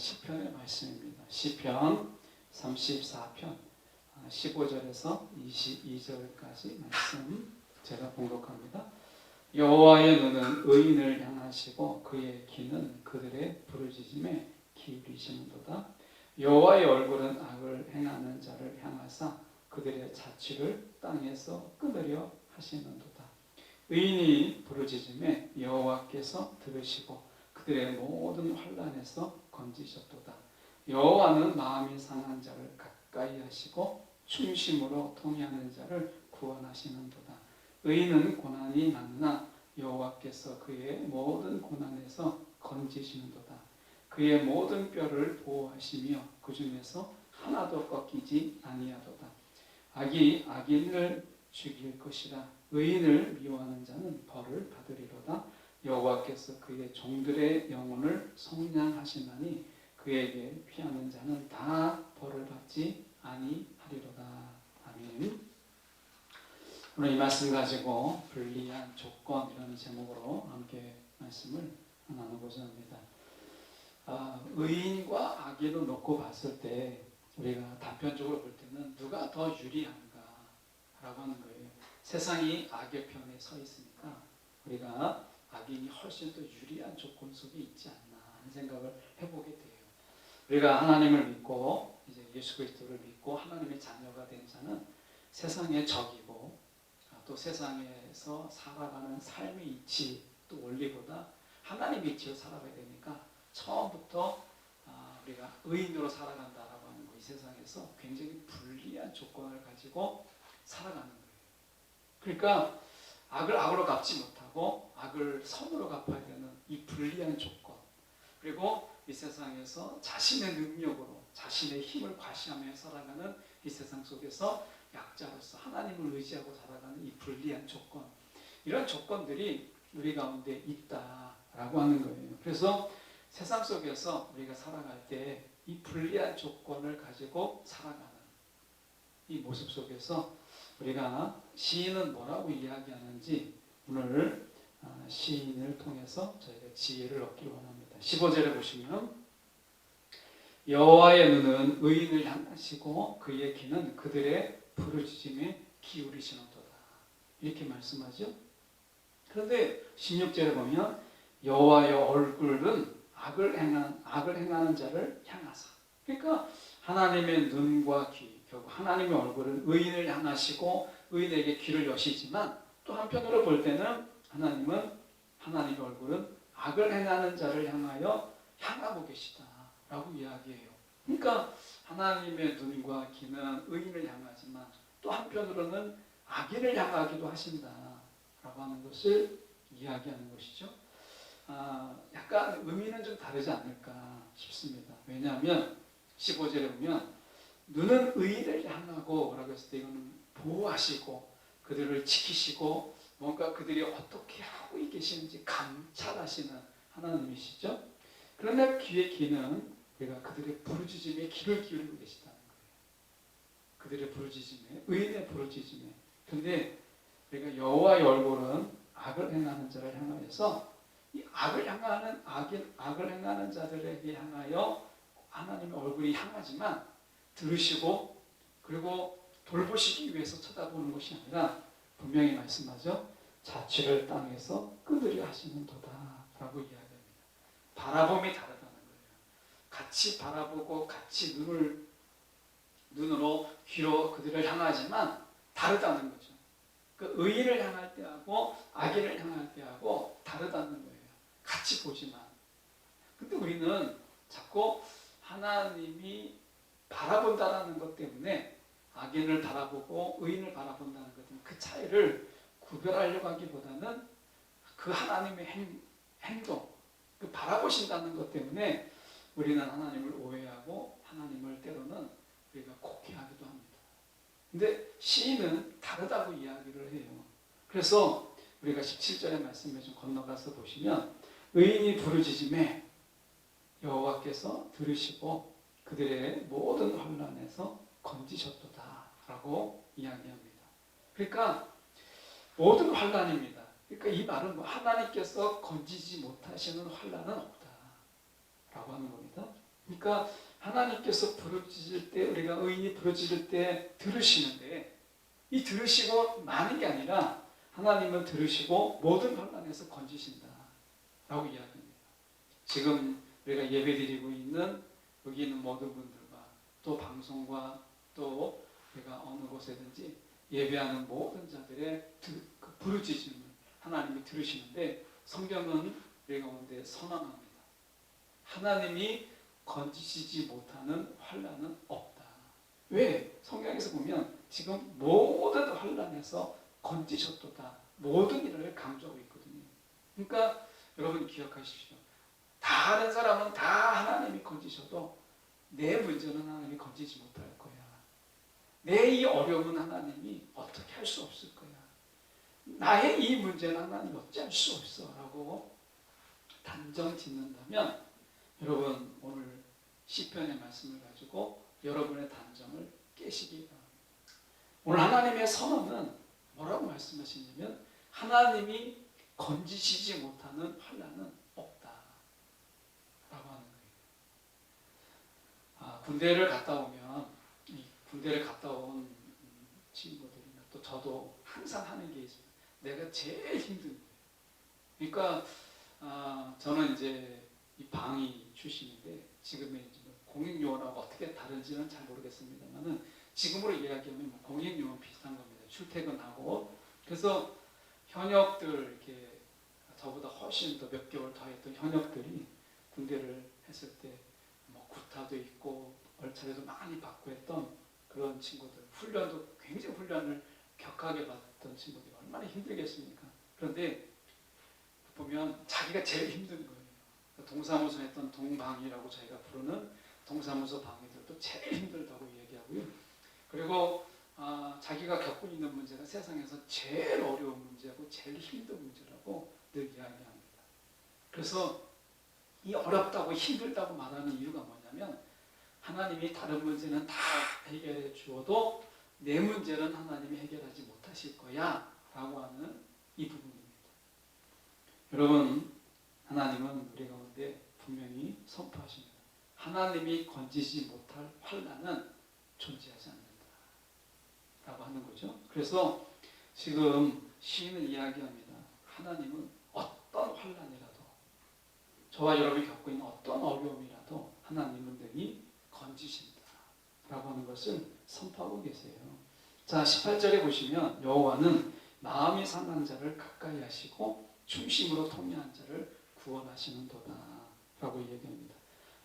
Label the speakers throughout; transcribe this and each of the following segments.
Speaker 1: 시편의 말씀입니다. 시편 34편 15절에서 22절까지 말씀 제가 봉독합니다. 여호와의 눈은 의인을 향하시고 그의 귀는 그들의 부르짖음에 기울이시는도다. 여호와의 얼굴은 악을 행하는 자를 향하사 그들의 자취를 땅에서 끊으려 하시는도다. 의인이 부르짖음에 여호와께서 들으시고 그들의 모든 환난에서 건지셨도다. 여호와는 마음이 상한 자를 가까이 하시고 충심으로 통회하는 자를 구원하시는도다. 의인은 고난이 많으나 여호와께서 그의 모든 고난에서 건지시는도다. 그의 모든 뼈를 보호하시며 그 중에서 하나도 꺾이지 아니하도다. 악이 악인을 죽일 것이라. 의인을 미워하는 자는 벌을 받으리로다. 여호와께서 그의 종들의 영혼을 속량하시나니 그에게 피하는 자는 다 벌을 받지 아니하리로다. 아멘. 오늘 이 말씀 가지고 불리한 조건이라는 제목으로 함께 말씀을 나누고자 합니다. 의인과 악인을 놓고 봤을 때 우리가 단편적으로 볼 때는 누가 더 유리한가 라고 하는 거예요. 세상이 악의 편에 서 있으니까 우리가 악인이 훨씬 더 유리한 조건 속에 있지 않나 하는 생각을 해보게 돼요. 우리가 하나님을 믿고 이제 예수 그리스도를 믿고 하나님의 자녀가 된 자는 세상의 적이고 또 세상에서 살아가는 삶의 이치 또 원리보다 하나님 이치로 살아가야 되니까 처음부터 우리가 의인으로 살아간다라고 하는 거, 이 세상에서 굉장히 불리한 조건을 가지고 살아가는 거예요. 그러니까 악을 악으로 갚지 못하고 악을 선으로 갚아야 되는 이 불리한 조건, 그리고 이 세상에서 자신의 능력으로 자신의 힘을 과시하며 살아가는 이 세상 속에서 약자로서 하나님을 의지하고 살아가는 이 불리한 조건, 이런 조건들이 우리 가운데 있다라고 하는 거예요. 그래서 세상 속에서 우리가 살아갈 때 이 불리한 조건을 가지고 살아가는 이 모습 속에서 우리가 시인은 뭐라고 이야기하는지 오늘 시인을 통해서 저희가 지혜를 얻기를 원합니다. 15절에 보시면 여호와의 눈은 의인을 향하시고 그의 귀는 그들의 부르짖음에 기울이시는도다. 이렇게 말씀하죠. 그런데 16절에 보면 여호와의 얼굴은 악을 행하는 자를 향하사. 그러니까 하나님의 눈과 귀, 결국 하나님의 얼굴은 의인을 향하시고 의인에게 귀를 여시지만 또 한편으로 볼 때는 하나님의 얼굴은 악을 행하는 자를 향하고 계시다라고 이야기해요. 그러니까 하나님의 눈과 귀는 의인을 향하지만 또 한편으로는 악인을 향하기도 하신다라고 하는 것을 이야기하는 것이죠. 약간 의미는 좀 다르지 않을까 싶습니다. 왜냐하면 15절에 보면 눈은 의인을 향하고 라고 했을 때 이거는 보호하시고 그들을 지키시고 뭔가 그들이 어떻게 하고 계시는지 감찰하시는 하나님이시죠. 그러나 귀의 귀는 우리가 그들의 부르짖음에 귀를 기울이고 계시다는 거예요. 그들의 부르짖음에, 의인의 부르짖음에. 근데 우리가 여호와의 얼굴은 악을 행하는 자를 향하여서 이 악을 행하는 자들에게 향하여 하나님의 얼굴이 향하지만 들으시고 그리고 돌보시기 위해서 쳐다보는 것이 아니라 분명히 말씀하죠. 자취를 땅에서 끊으려 하시는도다 라고 이야기합니다. 바라봄이 다르다는 거예요. 같이 바라보고 같이 눈으로 귀로 그들을 향하지만 다르다는 거죠. 그 의인을 향할 때하고 악인을 향할 때하고 다르다는 거예요. 같이 보지만. 근데 우리는 자꾸 하나님이 바라본다는 것 때문에 악인을 바라보고 의인을 바라본다는 것 때문에 그 차이를 구별하려고 하기보다는 그 하나님의 행동, 그 바라보신다는 것 때문에 우리는 하나님을 오해하고 하나님을 때로는 우리가 곡해하기도 합니다. 근데 시인은 다르다고 이야기를 해요. 그래서 우리가 17절의 말씀에 좀 건너가서 보시면 의인이 부르짖음에 여호와께서 들으시고 그들의 모든 환난에서 건지셨도다 라고 이야기합니다. 그러니까 모든 환난입니다. 그러니까 이 말은 하나님께서 건지지 못하시는 환난은 없다 라고 하는 겁니다. 그러니까 하나님께서 부르짖을 때, 우리가 의인이 부르짖을 때 들으시는데, 이 들으시고 마는 게 아니라 하나님은 들으시고 모든 환난에서 건지신다 라고 이야기합니다. 지금 우리가 예배드리고 있는 여기 있는 모든 분들과 또 방송과 또 우리가 어느 곳에든지 예배하는 모든 자들의 그 부르짖음을 하나님이 들으시는데, 성경은 우리 가운데 선언합니다. 하나님이 건지시지 못하는 환난은 없다. 왜? 성경에서 보면 지금 모든 환난에서 건지셨도다. 모든 일을 강조하고 있거든요. 그러니까 여러분 기억하십시오. 다른 사람은 다 하나님이 건지셔도 내 문제는 하나님이 건지지 못할 거야. 내 이 어려움은 하나님이 어떻게 할 수 없을 거야. 나의 이 문제는 하나님이 어찌할 수 없어 라고 단정 짓는다면, 여러분 오늘 시편의 말씀을 가지고 여러분의 단정을 깨시기 바랍니다. 오늘 하나님의 선언은 뭐라고 말씀하시냐면, 하나님이 건지시지 못하는 환난은 없다 라고 하는 거예요. 군대를 갔다 오면, 군대를 갔다 온 친구들이나 또 저도 항상 하는 게 있습니다. 내가 제일 힘든 거예요. 그러니까 저는 이제 이 방위 출신인데, 지금의 공익요원하고 어떻게 다른지는 잘 모르겠습니다만은, 지금으로 이야기하면 공익요원 비슷한 겁니다. 출퇴근하고, 그래서 현역들, 이렇게 저보다 훨씬 더 몇 개월 더 했던 현역들이 군대를 했을 때 뭐 구타도 있고 얼차례도 많이 받고 했던 그런 친구들, 훈련도 굉장히 훈련을 격하게 받았던 친구들이 얼마나 힘들겠습니까? 그런데 보면 자기가 제일 힘든 거예요. 동사무소 했던 동방위라고 저희가 부르는 동사무소 방위들도 제일 힘들다고 얘기하고요. 그리고 자기가 겪고 있는 문제가 세상에서 제일 어려운 문제고 제일 힘든 문제라고 늘 이야기합니다. 그래서 이 어렵다고 힘들다고 말하는 이유가 뭐냐면, 하나님이 다른 문제는 다 해결해 주어도 내 문제는 하나님이 해결하지 못하실 거야 라고 하는 이 부분입니다. 여러분, 하나님은 우리 가운데 분명히 선포하십니다. 하나님이 건지지 못할 환난은 존재하지 않는다 라고 하는 거죠. 그래서 지금 시인은 이야기합니다. 하나님은 어떤 환난이라도, 저와 여러분이 겪고 있는 어떤 어려움이라도 하나님은 능히 건지신다 라고 하는 것을 선포하고 계세요. 자, 18절에 보시면 여호와는 마음이 상한 자를 가까이 하시고 중심으로 통해한 자를 구원하시는도다 라고 얘기합니다.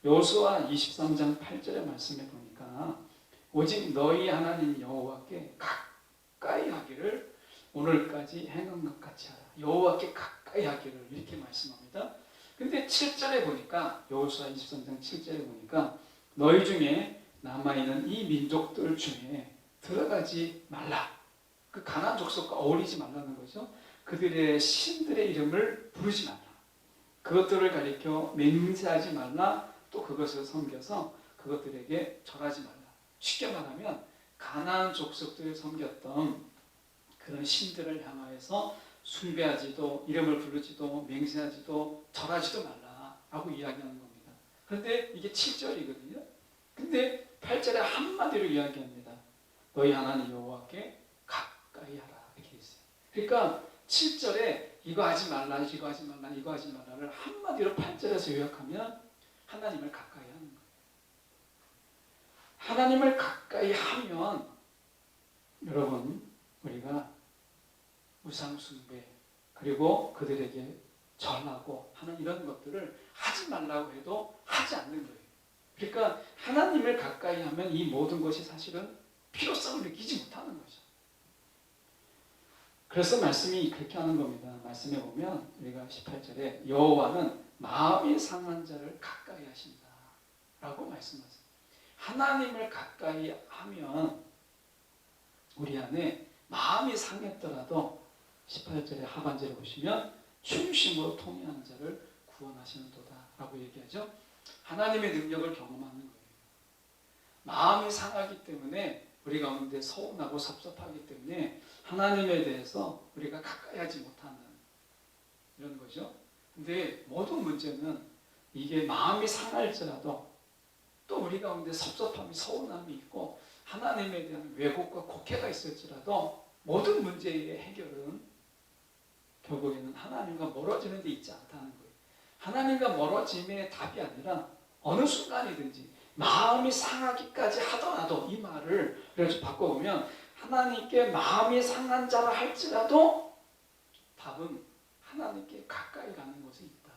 Speaker 1: 여호수아 23장 8절의 말씀에 보니까, 오직 너희 하나님 여호와께 가까이 하기를 오늘까지 행한 것 같이 하라. 여호와께 가까이 하기를 이렇게 말씀합니다. 근데 7절에 보니까, 여호수아 23장 7절에 보니까, 너희 중에 남아있는 이 민족들 중에 들어가지 말라. 그 가나안 족속과 어울리지 말라는 거죠. 그들의 신들의 이름을 부르지 말라. 그것들을 가리켜 맹세하지 말라. 또 그것을 섬겨서 그것들에게 절하지 말라. 쉽게 말하면 가나안 족속들을 섬겼던 그런 신들을 향하여서 숭배하지도, 이름을 부르지도, 맹세하지도, 절하지도 말라라고 이야기하는 겁니다. 그런데 이게 7절이거든요. 근데 8절에 한마디로 이야기합니다. 너희 하나님 여호와께 가까이 하라 이렇게 있어요. 그러니까 7절에 이거 하지 말라, 이거 하지 말라, 이거 하지 말라를 한마디로 8절에서 요약하면 하나님을 가까이 하는 거예요. 하나님을 가까이 하면, 여러분, 우리가 우상숭배, 그리고 그들에게 절하고 하는 이런 것들을 하지 말라고 해도 하지 않는 거예요. 그러니까 하나님을 가까이 하면 이 모든 것이 사실은 필요성을 느끼지 못하는 거죠. 그래서 말씀이 그렇게 하는 겁니다. 말씀에 보면 우리가 18절에 여호와는 마음이 상한 자를 가까이 하신다 라고 말씀하세요. 하나님을 가까이 하면 우리 안에 마음이 상했더라도 18절의 하반절에 보시면 충심으로 통해하는 자를 구원하시는도다 라고 얘기하죠. 하나님의 능력을 경험하는 거예요. 마음이 상하기 때문에 우리 가운데 서운하고 섭섭하기 때문에 하나님에 대해서 우리가 가까이 하지 못하는 이런 거죠. 근데 모든 문제는 이게 마음이 상할지라도 우리 가운데 섭섭함이 서운함이 있고 하나님에 대한 왜곡과 곡해가 있을지라도 모든 문제의 해결은 결국에는 하나님과 멀어지는 데 있지 않다는 거예요. 하나님과 멀어짐의 답이 아니라 어느 순간이든지 마음이 상하기까지 하더라도, 이 말을 그래서 바꿔보면 하나님께 마음이 상한 자라 할지라도 답은 하나님께 가까이 가는 곳에 있다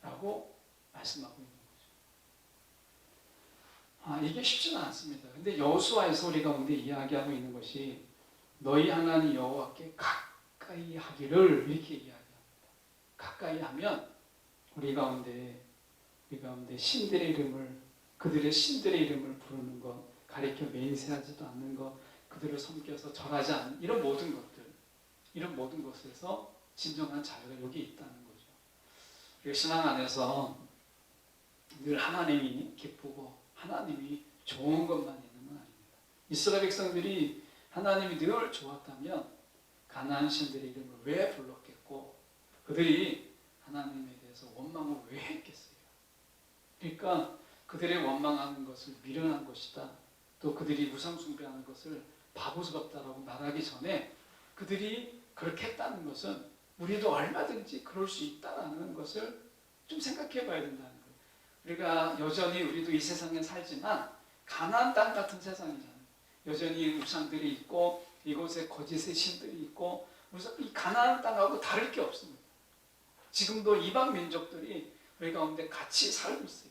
Speaker 1: 라고 말씀하고 있는 거죠. 이게 쉽지는 않습니다. 근데 여호수아에서 우리 가운데 이야기하고 있는 것이 너희 하나님 여호와께 가까이 하기를 이렇게 이야기합니다. 가까이 하면 우리 가운데 신들의 이름을, 그들의 신들의 이름을 부르는 것, 가리켜 맹세하지도 않는 것, 그들을 섬겨서 절하지 않는 이런 모든 것에서 진정한 자유가 여기 있다는 거죠. 우리가 신앙 안에서 늘 하나님이 기쁘고 하나님이 좋은 것만 있는 건 아닙니다. 이스라엘 백성들이 하나님이 늘 좋았다면 가나안 신들의 이름을 왜 불렀겠고 그들이 하나님에 대해서 원망을 왜 했겠어요? 그러니까 그들의 원망하는 것을 미련한 것이다. 또 그들이 우상 숭배하는 것을 바보스럽다라고 말하기 전에 그들이 그렇게 했다는 것은 우리도 얼마든지 그럴 수 있다라는 것을 좀 생각해 봐야 된다는 거예요. 우리가 여전히 우리도 이 세상에 살지만 가나안 땅 같은 세상이잖아요. 여전히 우상들이 있고 이곳에 거짓의 신들이 있고 이 가나안 땅하고 다를 게 없습니다. 지금도 이방 민족들이 우리 가운데 같이 살고 있어요.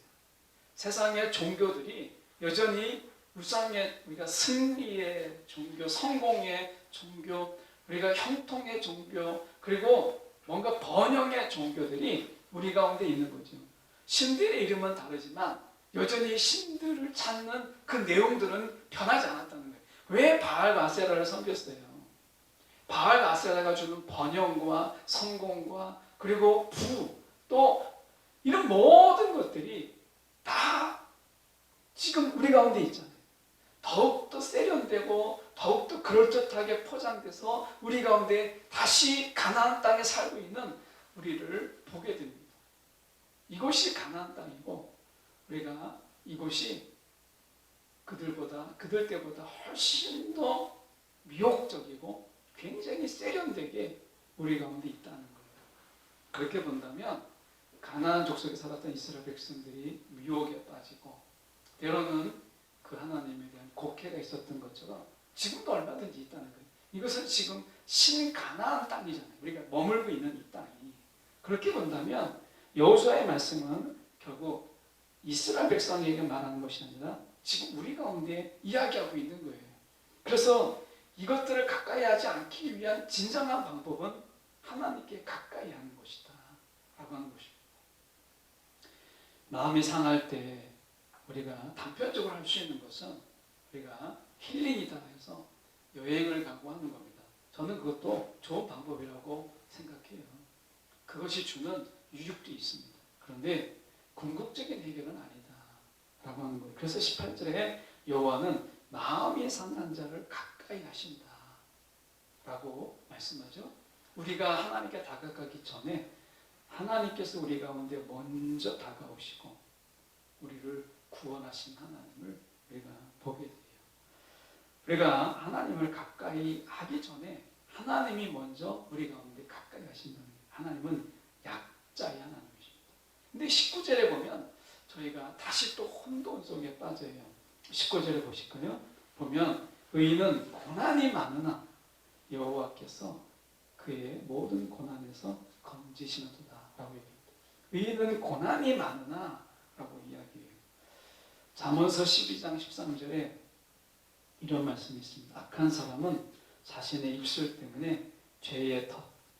Speaker 1: 세상의 종교들이 여전히 우상의, 우리가 승리의 종교, 성공의 종교, 우리가 형통의 종교, 그리고 뭔가 번영의 종교들이 우리 가운데 있는 거죠. 신들의 이름은 다르지만 여전히 신들을 찾는 그 내용들은 변하지 않았다는 거예요. 왜 바알 아세라를 섬겼어요? 바알 아세라가 주는 번영과 성공과 그리고 부, 또 이런 모든 것들이 다 지금 우리 가운데 있잖아요. 더욱더 세련되고 더욱더 그럴듯하게 포장돼서 우리 가운데 다시 가나안 땅에 살고 있는 우리를 보게 됩니다. 이곳이 가나안 땅이고 우리가 이곳이 그들 때보다 훨씬 더 미혹적이고 굉장히 세련되게 우리 가운데 있다는 거예요. 그렇게 본다면 가나안 족속에 살았던 이스라엘 백성들이 미혹에 빠지고 때로는 그 하나님에 대한 곡해가 있었던 것처럼 지금도 얼마든지 있다는 거예요. 이것은 지금 신가나안 땅이잖아요. 우리가 머물고 있는 이 땅이. 그렇게 본다면 여호수아의 말씀은 결국 이스라엘 백성에게 말하는 것이 아니라 지금 우리 가운데 이야기하고 있는 거예요. 그래서 이것들을 가까이 하지 않기 위한 진정한 방법은 하나님께 가까이 하는 것이다 라고 하는 것입니다. 마음이 상할 때 우리가 단편적으로 할 수 있는 것은 우리가 힐링이다 해서 여행을 가고 하는 겁니다. 저는 그것도 좋은 방법이라고 생각해요. 그것이 주는 유익도 있습니다. 그런데 궁극적인 해결은 아니다 라고 하는 거예요. 그래서 18절에 여호와는 마음이 상한 자를 가까이 하신다 라고 말씀하죠. 우리가 하나님께 다가가기 전에 하나님께서 우리 가운데 먼저 다가오시고 우리를 구원하신 하나님을 우리가 보게 돼요. 우리가 하나님을 가까이 하기 전에 하나님이 먼저 우리 가운데 가까이 하신다는 거예요. 하나님은 약자의 하나님이십니다. 근데 19절에 보면 저희가 다시 또 혼돈 속에 빠져요. 19절에 보실까요? 보면 의인은 고난이 많으나 여호와께서 그의 모든 고난에서 건지시는도다 라고 얘기합니다. 의인은 고난이 많으나 라고 이야기해요. 잠언서 12장 13절에 이런 말씀이 있습니다. 악한 사람은 자신의 입술 때문에 죄의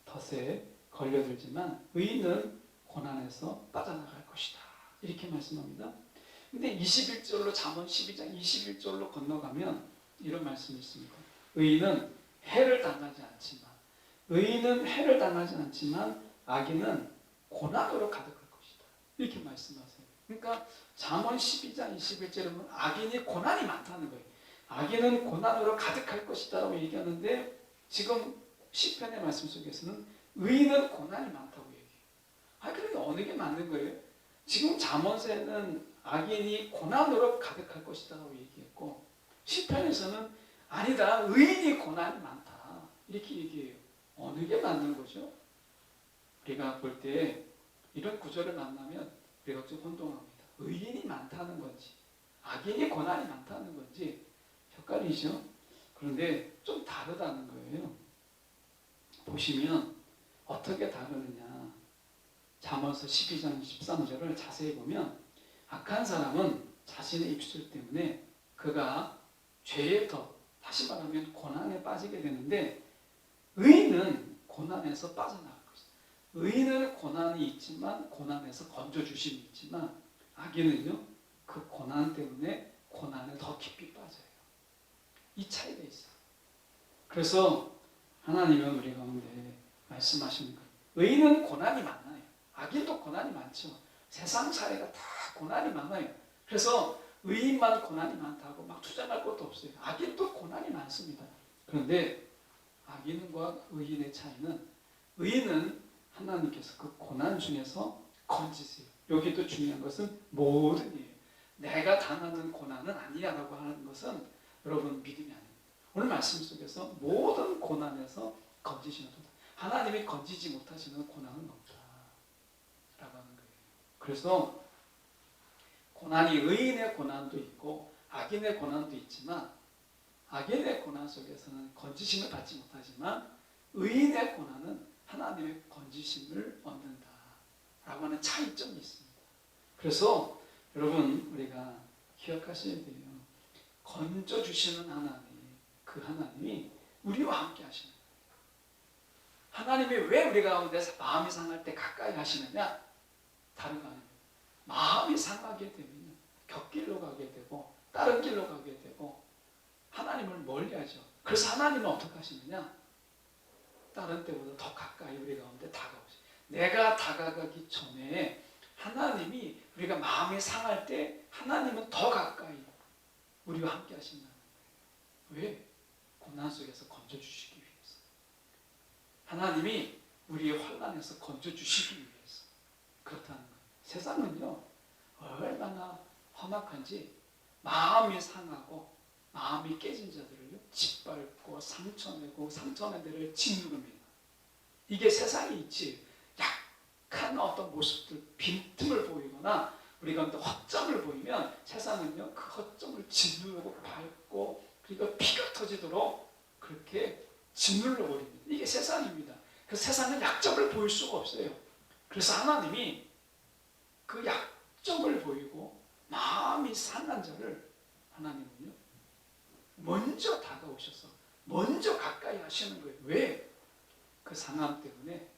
Speaker 1: 덫에 걸려들지만 의인은 고난에서 빠져나갈 것이다. 이렇게 말씀합니다. 근데 21절로 잠언 12장 21절로 건너가면 이런 말씀이 있습니다. 의인은 해를 당하지 않지만 악인은 고난으로 가득할 것이다. 이렇게 말씀하세요. 그러니까 잠언 12장 21절에 보면 악인이 고난이 많다는 거예요. 악인은 고난으로 가득할 것이다 라고 얘기하는데 지금 시편의 말씀 속에서는 의인은 고난이 많다고 얘기해요. 그러면 어느 게 맞는 거예요? 지금 잠언서에는 악인이 고난으로 가득할 것이라고 얘기했고, 시편에서는 아니다, 의인이 고난이 많다 이렇게 얘기해요. 어느 게 맞는 거죠? 우리가 볼 때 이런 구절을 만나면 우리가 좀 혼동합니다. 의인이 많다는 건지 악인이 고난이 많다는 건지 헷갈리죠. 그런데 좀 다르다는 거예요. 보시면 어떻게 다르느냐, 잠언서 12장 13절을 자세히 보면 악한 사람은 자신의 입술 때문에 그가 죄의 덫, 다시 말하면 고난에 빠지게 되는데, 의인은 고난에서 빠져나갈 것이다. 의인은 고난이 있지만 고난에서 건져주심이 있지만, 악인은요 그 고난 때문에 고난에 더 깊이 빠져요. 이 차이가 있어요. 그래서 하나님은 우리 가운데 말씀하시는 거예요. 의인은 고난이 많아요. 악인도 고난이 많죠. 세상 사회가 다 고난이 많아요. 그래서 의인만 고난이 많다고 막 주장할 것도 없어요. 악인도 고난이 많습니다. 그런데 악인과 의인의 차이는, 의인은 하나님께서 그 고난 중에서 건지세요. 여기도 중요한 것은 모든이에요. 내가 당하는 고난은 아니야라고 하는 것은 여러분 믿음이 아닙니다. 오늘 말씀 속에서 모든 고난에서 건지시는 도다. 하나님이 건지지 못하시는 고난은 없다라고 하는 거예요. 그래서 고난이 의인의 고난도 있고 악인의 고난도 있지만, 악인의 고난 속에서는 건지심을 받지 못하지만 의인의 고난은 하나님의 건지심을 얻는다라고 하는 차이점이 있습니다. 그래서 여러분 우리가 기억하셔야 돼요. 건져주시는 하나님, 그 하나님이 우리와 함께 하시는 거예요. 하나님이 왜 우리 가운데서 마음이 상할 때 가까이 하시느냐? 다른 거 아닙니다. 마음이 상하게 되면 곁길로 가게 되고 다른 길로 가게 되고 하나님을 멀리하죠. 그래서 하나님은 어떻게 하시느냐? 다른 때보다 더 가까이 우리 가운데 다가오시죠. 내가 다가가기 전에 하나님이, 우리가 마음이 상할 때 하나님은 더 가까이 우리와 함께 하신다는 거예요. 왜? 고난 속에서 건져주시기 위해서. 하나님이 우리의 환난에서 건져주시기 위해서 그렇다는 거예요. 세상은요 얼마나 험악한지, 마음이 상하고 마음이 깨진 자들을요 짓밟고 상처내고 상처낸 데를 짓누릅니다. 이게 세상의 이치. 약한 어떤 모습들, 빈틈을 보이거나 우리가 허점을 보이면 세상은요 그 허점을 짓누르고 밟고, 그리고 피가 터지도록 그렇게 짓눌러 버립니다. 이게 세상입니다. 그래서 세상은 약점을 보일 수가 없어요. 그래서 하나님이 그 약점을 보이고 마음이 상한 자를 하나님은요 먼저 다가오셔서 먼저 가까이 하시는 거예요. 왜? 그 상함 때문에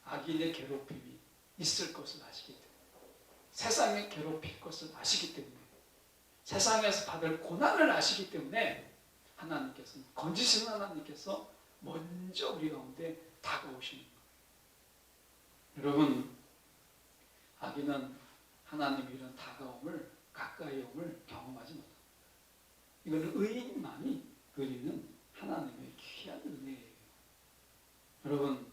Speaker 1: 악인의 괴롭힘이 있을 것을 아시기 때문에, 세상에 괴롭힐 것을 아시기 때문에, 세상에서 받을 고난을 아시기 때문에 하나님께서는, 건지시는 하나님께서 먼저 우리 가운데 다가오시는 거예요. 여러분, 악인은 하나님의 이런 다가옴을, 가까이 om을 경험하지 못합니다. 이거는 의인만이 누리는 하나님의 귀한 은혜예요. 여러분,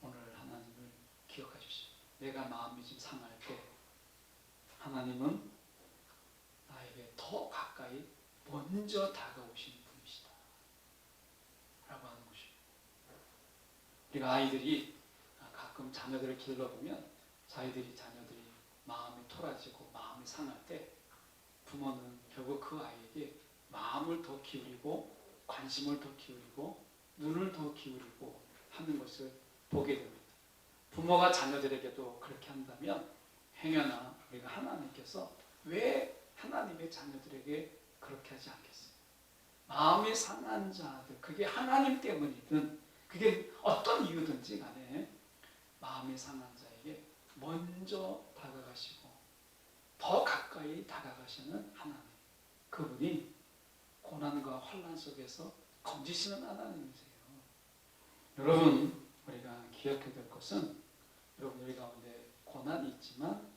Speaker 1: 오늘 하나님을 기억하십시오. 내가 마음이 좀 상할 때 하나님은 나에게 더 가까이 먼저 다가오시는 분이시다 라고 하는 것입니다. 우리가 아이들이 가끔 자녀들을 길러보면 자녀들이 마음이 토라지고 마음이 상할 때 부모는 결국 그 아이에게 마음을 더 기울이고 관심을 더 기울이고 눈을 더 기울이고 하는 것을 보게 됩니다. 부모가 자녀들에게도 그렇게 한다면 행여나 우리가 하나님께서 왜 하나님의 자녀들에게 그렇게 하지 않겠어요? 마음이 상한 자들, 그게 하나님 때문이든 그게 어떤 이유든지 간에 마음이 상한 자에게 먼저 다가가시고 더 가까이 다가가시는 하나님, 그분이 고난과 환난 속에서 건지시는 하나님이세요. 여러분, 우리가 기억해야 될 것은, 여러분 우리 가운데 고난이 있지만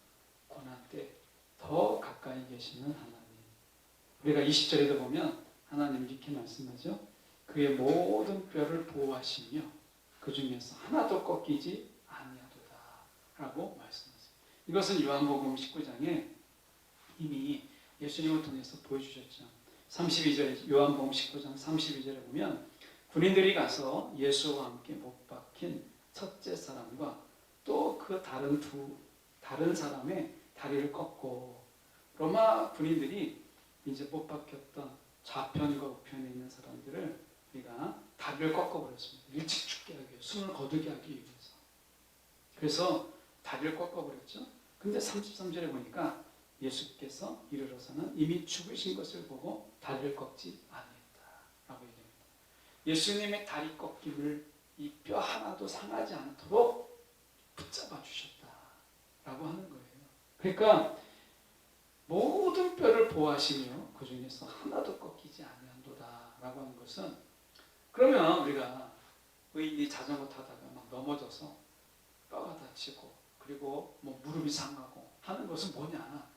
Speaker 1: 고난 때 더 가까이 계시는 하나님. 우리가 20절에도 보면 하나님 이렇게 말씀하죠. 그의 모든 뼈를 보호하시며 그 중에서 하나도 꺾이지 아니하도다 라고 말씀하세요. 이것은 요한복음 19장에 이미 예수님을 통해서 보여주셨죠. 32절 요한복음 19장 32절에 보면 군인들이 가서 예수와 함께 못 박힌 첫째 사람과 또 그 다른 사람의 다리를 꺾고 로마 군인들이 이제 못 박혔던 좌편과 우편에 있는 사람들을 우리가 다리를 꺾어버렸습니다. 일찍 죽게 하기 위해 숨을 거두게 하기 위해서. 그래서 다리를 꺾어버렸죠. 근데 33절에 보니까 예수께서 이르러서는 이미 죽으신 것을 보고 다리를 꺾지 아니했다라고 얘기합니다. 예수님의 다리 꺾임을 이 뼈 하나도 상하지 않도록 붙잡아 주셨다라고 하는 거예요. 그러니까 모든 뼈를 보호하시며 그 중에서 하나도 꺾이지 아니한도다라고 하는 것은, 그러면 우리가 의인이 자전거 타다가 막 넘어져서 뼈가 다치고 그리고 뭐 무릎이 상하고 하는 것은 뭐냐?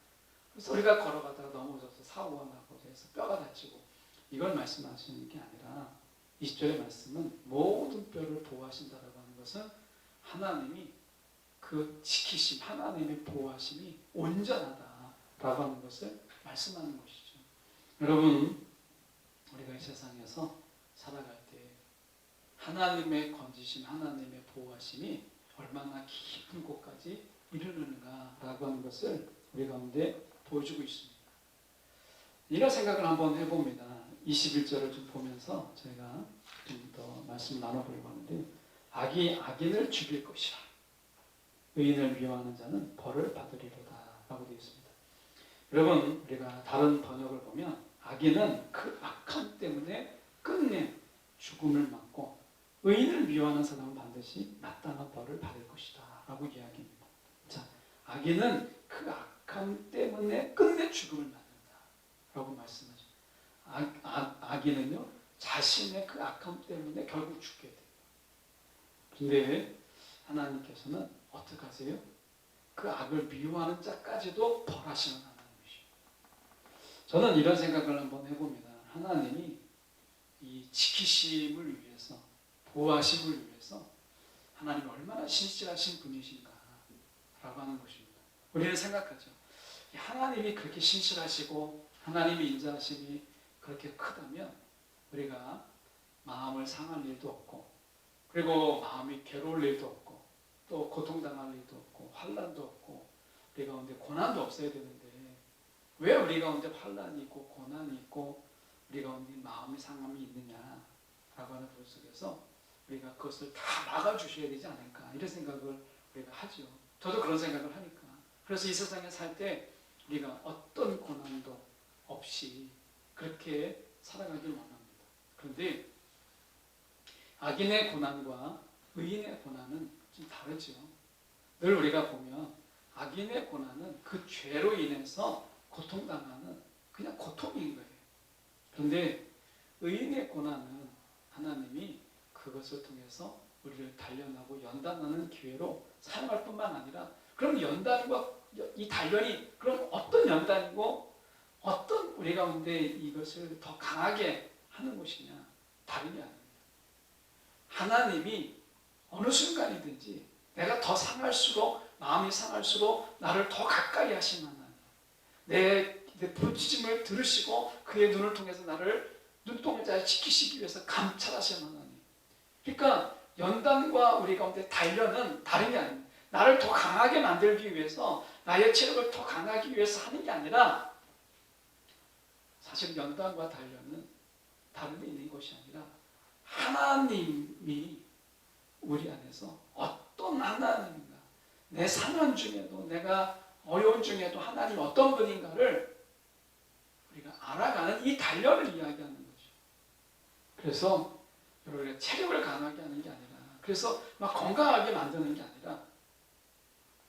Speaker 1: 그래서 우리가 걸어가다가 넘어져서 사고가 나고 해서 뼈가 다치고 이걸 말씀하시는 게 아니라 20절의 말씀은 모든 뼈를 보호하신다라고 하는 것은 하나님이 그 지키심, 하나님의 보호하심이 온전하다라고 하는 것을 말씀하는 것이죠. 여러분, 우리가 이 세상에서 살아갈 때 하나님의 건지심, 하나님의 보호하심이 얼마나 깊은 곳까지 이르르는가라고 하는 것을 우리 가운데 보여주고 있습니다. 이런 생각을 한번 해봅니다. 21절을 좀 보면서 저희가 좀 더 말씀을 나눠보려고 하는데, 악인을 죽일 것이라 의인을 미워하는 자는 벌을 받으리로다 라고 되어 있습니다. 여러분, 우리가 다른 번역을 보면 악인은 그 악함 때문에 끝내 죽음을 맞고 의인을 미워하는 사람은 반드시 마땅한 벌을 받을 것이다 라고 이야기합니다. 자, 악인은 그 악함 때문에 끝내 죽음을 맞는다 라고 말씀하죠. 악인은요, 자신의 그 악함 때문에 결국 죽게 돼요. 근데 하나님께서는 어떻게 하세요? 그 악을 미워하는 자까지도 벌하시는 하나님이시죠. 저는 이런 생각을 한번 해봅니다. 하나님이 이 지키심을 위해서, 보호하심을 위해서 하나님이 얼마나 신실하신 분이신가 라고 하는 것입니다. 우리는 생각하죠. 하나님이 그렇게 신실하시고 하나님의 인자하심이 그렇게 크다면 우리가 마음을 상할 일도 없고, 그리고 마음이 괴로울 일도 없고, 또 고통당할 일도 없고, 환난도 없고, 우리 가운데 고난도 없어야 되는데 왜 우리 가운데 환난이 있고 고난이 있고 우리 가운데 마음의 상함이 있느냐라고 하는 부분 속에서 우리가 그것을 다 막아주셔야 되지 않을까, 이런 생각을 우리가 하죠. 저도 그런 생각을 하니까. 그래서 이 세상에 살 때 우리가 어떤 고난도 없이 그렇게 살아가길 원합니다. 그런데 악인의 고난과 의인의 고난은 좀 다르죠. 늘 우리가 보면 악인의 고난은 그 죄로 인해서 고통당하는 그냥 고통인 거예요. 그런데 의인의 고난은 하나님이 그것을 통해서 우리를 단련하고 연단하는 기회로 사용할 뿐만 아니라, 그럼 연단과 이 단련이 그럼 어떤 연단이고 어떤 우리 가운데 이것을 더 강하게 하는 것이냐? 다른 게 아닙니다. 하나님이 어느 순간이든지 내가 더 상할수록, 마음이 상할수록 나를 더 가까이 하시는 하나님, 내 부르짖음을 들으시고 그의 눈을 통해서 나를 눈동자에 지키시기 위해서 감찰하시는 하나님. 그러니까 연단과 우리 가운데 단련은 다른 게 아닙니다. 나를 더 강하게 만들기 위해서, 나의 체력을 더 강하기 위해서 하는 게 아니라, 사실 연단과 단련은 다른 데 있는 것이 아니라 하나님이 우리 안에서 어떤 하나님인가, 내 상한 중에도, 내가 어려운 중에도 하나님 어떤 분인가를 우리가 알아가는 이 단련을 이야기하는 거죠. 그래서 우리가 체력을 강하게 하는 게 아니라, 그래서 막 건강하게 만드는 게 아니라,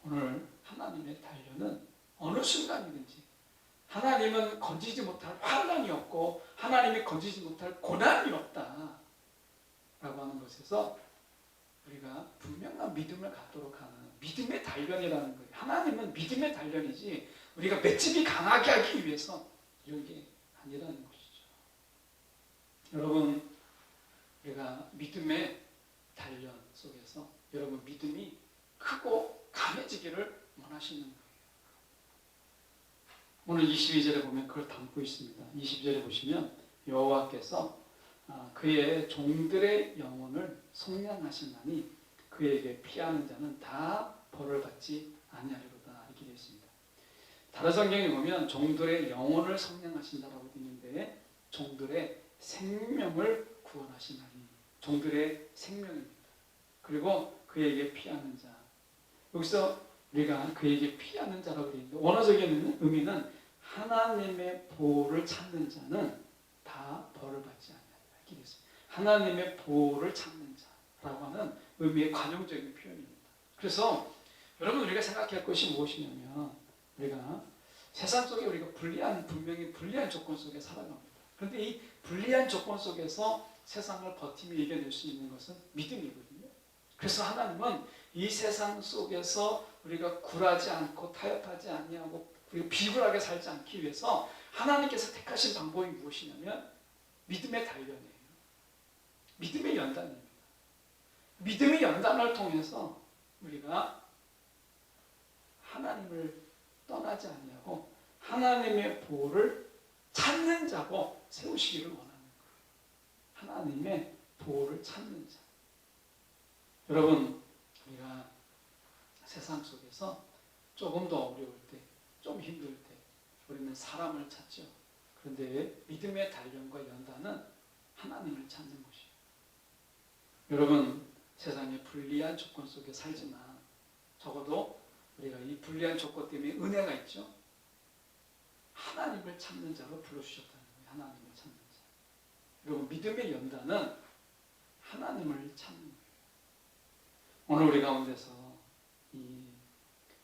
Speaker 1: 오늘 하나님의 단련은 어느 순간이든지 하나님은 건지지 못할 환난이 없고 하나님이 건지지 못할 고난이 없다 라고 하는 것에서 우리가 분명한 믿음을 갖도록 하는 믿음의 단련이라는 거예요. 하나님은 믿음의 단련이지 우리가 맷집이 강하게 하기 위해서 이런 게 아니라는 것이죠. 여러분, 우리가 믿음의 단련 속에서 여러분 믿음이 크고 강해지기를 원하시는 거예요. 오늘 22절에 보면 그걸 담고 있습니다. 22절에 보시면 여호와께서 그의 종들의 영혼을 속량하시나니 그에게 피하는 자는 다 벌을 받지 아니하리로다 이렇게 되어 있습니다. 다른 성경에 보면 종들의 영혼을 속량하신다라고 되어 있는데 종들의 생명을 구원하시나니 종들의 생명입니다. 그리고 그에게 피하는 자 여기서 우리가 그에게 피하는 자라고 되어 있는데 원어적인 의미는 하나님의 보호를 찾는 자는 다 벌을 받지 않는다 이렇게 되어 있습니다. 하나님의 보호를 찾는 자라고 하는 의미의 관용적인 표현입니다. 그래서 여러분 우리가 생각할 것이 무엇이냐면 우리가 세상 속에 우리가 분명히 불리한 조건 속에 살아갑니다. 그런데 이 불리한 조건 속에서 세상을 버티며 이겨낼 수 있는 것은 믿음이거든요. 그래서 하나님은 이 세상 속에서 우리가 굴하지 않고 타협하지 아니하고 우리가 비굴하게 살지 않기 위해서 하나님께서 택하신 방법이 무엇이냐면 믿음의 단련이에요. 믿음의 연단입니다. 믿음의 연단을 통해서 우리가 하나님을 떠나지 아니하고 하나님의 보호를 찾는 자고 세우시기를 원하는 거예요. 하나님의 보호를 찾는 자. 여러분 우리가 세상 속에서 조금 더 어려울 때, 좀 힘들 때 우리는 사람을 찾죠. 그런데 믿음의 단련과 연단은 하나님을 찾는 것이에요. 여러분 세상에 불리한 조건 속에 살지만 적어도 우리가 이 불리한 조건 때문에 은혜가 있죠. 하나님을 찾는 자로 불러주셨다는 거예요. 하나님을 찾는 자. 그리고 믿음의 연단은 하나님을 찾는 거예요. 오늘 우리 가운데서 이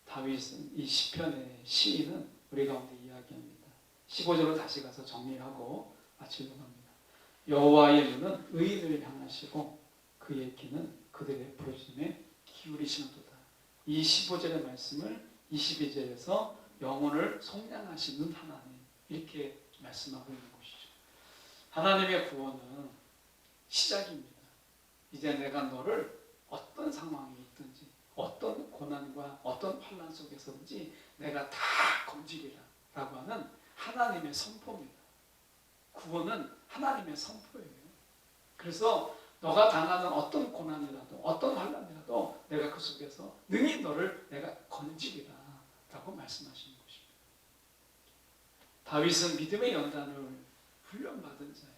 Speaker 1: 다윗은 이 시편의 시인은 우리 가운데 이야기합니다. 15절로 다시 가서 정리하고 마치려고 합니다. 여호와의 눈은 의인을 향하시고 그의 귀는 그들의 부르짖음에 기울이시는도다. 이 15절의 말씀을 22절에서 영혼을 속량하시는 하나님 이렇게 말씀하고 있는 것이죠. 하나님의 구원은 시작입니다. 이제 내가 너를 어떤 상황이 있든지 어떤 고난과 어떤 환난 속에서든지 내가 다 건지리라 라고 하는 하나님의 선포입니다. 구원은 하나님의 선포예요. 그래서 너가 당하는 어떤 고난이라도 어떤 환난이라도 내가 그 속에서 능히 너를 내가 건지리라 라고 말씀하시는 것입니다. 다윗은 믿음의 연단을 훈련받은 자예요.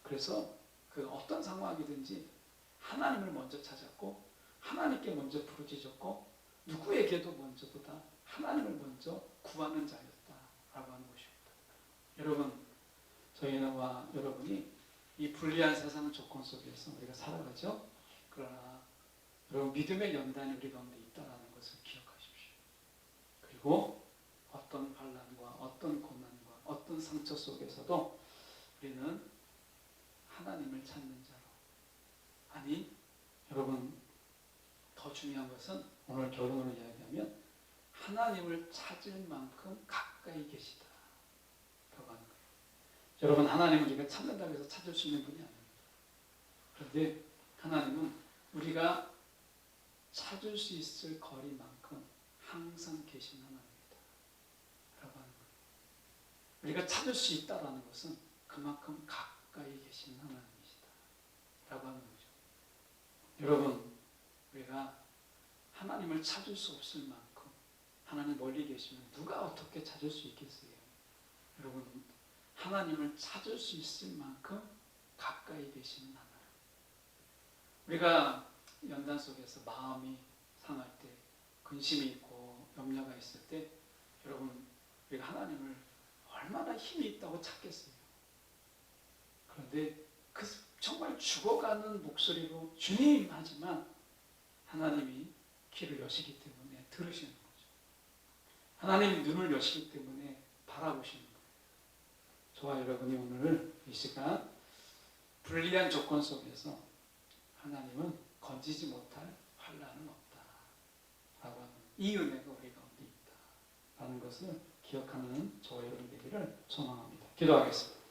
Speaker 1: 그래서 그 어떤 상황이든지 하나님을 먼저 찾았고 하나님께 먼저 부르짖었고 누구에게도 먼저보다 하나님을 먼저 구하는 자였다라고 하는 것입니다. 여러분 저희와 여러분이 이 불리한 세상 조건 속에서 우리가 살아가죠. 그러나 여러분 믿음의 연단이 우리 가운데 있다는 것을 기억하십시오. 그리고 어떤 환난과 어떤 고난과 어떤 상처 속에서도 우리는 하나님을 찾는 자로 아니 여러분 더 중요한 것은 오늘 결론으로 이야기하면 하나님을 찾을 만큼 가까이 계시다 라고 하는 거예요. 여러분 하나님은 우리가 찾는다고 해서 찾을 수 있는 분이 아닙니다. 그런데 하나님은 우리가 찾을 수 있을 거리만큼 항상 계신 하나님이다 라고 하는 거예요. 우리가 찾을 수 있다는 것은 그만큼 가까이 계신 하나님이시다 라고 하는 거죠. 여러분 우리가 하나님을 찾을 수 없을 만큼 하나님 멀리 계시면 누가 어떻게 찾을 수 있겠어요? 여러분 하나님을 찾을 수 있을 만큼 가까이 계시는 하나님. 우리가 연단 속에서 마음이 상할 때 근심이 있고 염려가 있을 때 여러분 우리가 하나님을 얼마나 힘이 있다고 찾겠어요? 그런데 그 정말 죽어가는 목소리로 주님 하지만 하나님이 귀를 여시기 때문에 들으시는 거죠. 하나님이 눈을 여시기 때문에 바라보시는 거예요. 저와 여러분이 오늘 이 시간 불리한 조건 속에서 하나님은 건지지 못할 환난은 없다 라고 하는 이 은혜가 우리 가운데 있다 라는 것을 기억하는 저와 여러분 되기를 소망합니다. 기도하겠습니다.